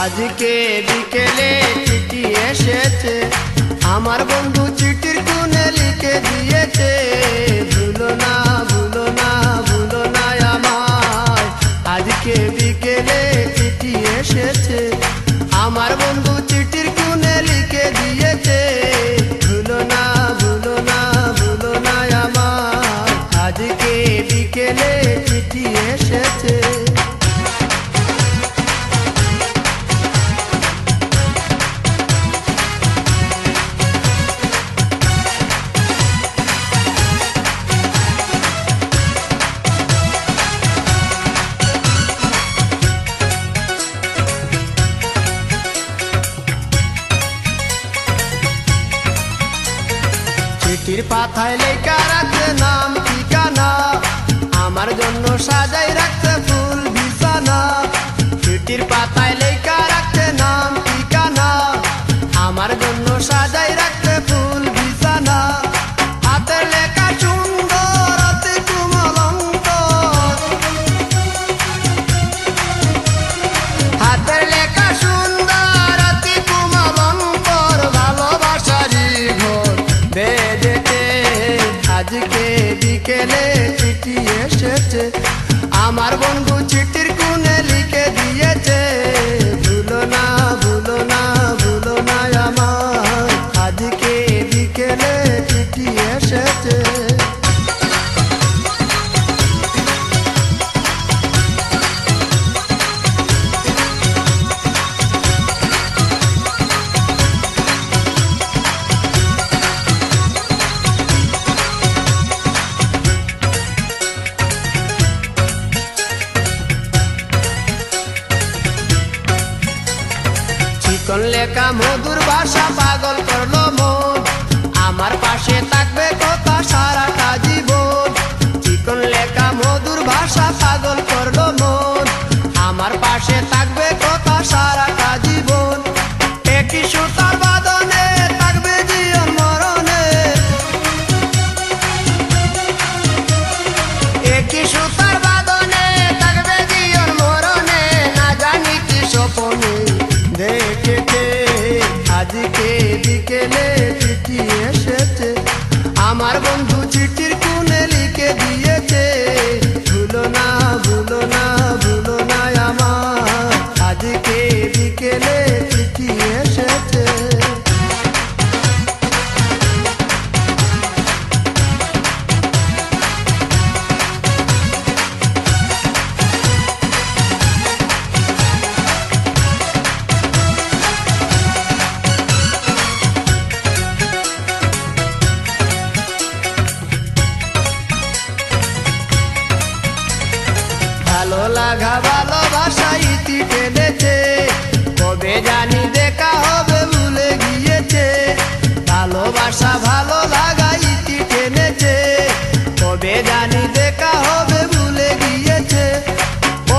আজকে বিকেলে চিঠি এসেছে, আমার বন্ধু চিঠির কোণে লিখে দিয়েছে, ভুলো না ভুলো না ভুলো না আমায়। আজকে বিকেলে চিঠি এসেছে, আমার বন্ধু চিঠির কোণে লিখে দিয়েছে, ভুলো না ভুলো না ভুলো না আমায়। আজকে বিকেলে চিঠি এসেছে। চিঠির পাতায় লেখা রাখছে নাম ঠিকানা, আমার জন্য সাজাই রাখছে ফুল বিছানা। চিঠির পাতায় লেখা রাখছে নাম ঠিকানা, আমার জন্য সাজাই রাখছে ফুল বিছানা। হাতের লেখা সুন্দর অতি কোমল অঙ্কন, হাতের লেখা সুন্দর অতি কোমল অঙ্কন, ভালোবাসারই ঘর বেজেছে। আজকে বিকেলে চিঠি এসেছে, আমার বন্ধু চিঠির কোণে লিখে দিয়েছে, ভুলো না ভুলো না ভুলো না আমায়। আজকে বিকেলে চিঠি এসেছে। চিকন লেখা মধুর ভাষা পাগল করলো মন, আমার পাশে থাকবে কথা সারাটা জীবন। চিকন লেখা মধুর ভাষা পাগল করলো মন, আমার পাশে থাকবে কথা সারাটা জীবন। একই সুতার বাঁধনে থাকবে জীবন মরণে, একই সুতার বাঁধনে থাকবে জীবন মরণে, না জানি কি স্বপ্নে দেখেছে। আজকে বিকেলে চিঠি এসেছে, আমার বন্ধু চিঠির কোণে লিখে দিয়েছে, ভুলো না ভুলো না ভুলো না আমার। আজকে বিকেলে চিঠি এসেছে। ভালো লাগা ভালোবাসা ইতি টেনেছে, কবে জানি দেখা হবে ভুলে গিয়েছে। ভালোবাসা ভালো লাগা ইতি টেনেছে, কবে জানি দেখা হবে ভুলে গিয়েছে।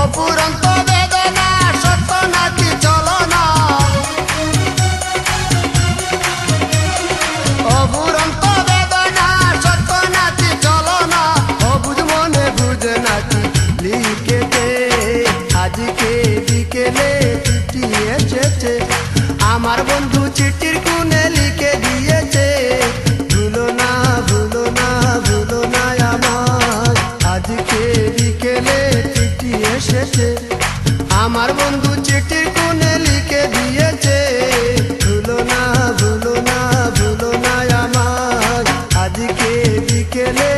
অপুরন্ত বেদনা সত্য নাকি চলো না, অপুরন্ত বেদনা সত্য নাকি চলো না, অবুঝ মনে বুঝে নাকি লিখেছে। আজকে বিকেলে চিঠি এসেছে, আমার বন্ধু চিঠির কোণে লিখে দিয়েছে, ভুলো না ভুলো না ভুলো না আমার। আজকে বিকেলে চিঠি এসেছে, আমার বন্ধু চিঠির কোণে লিখে দিয়েছে, ভুলো না ভুলো না ভুলো না আমার। আজকে বিকেলে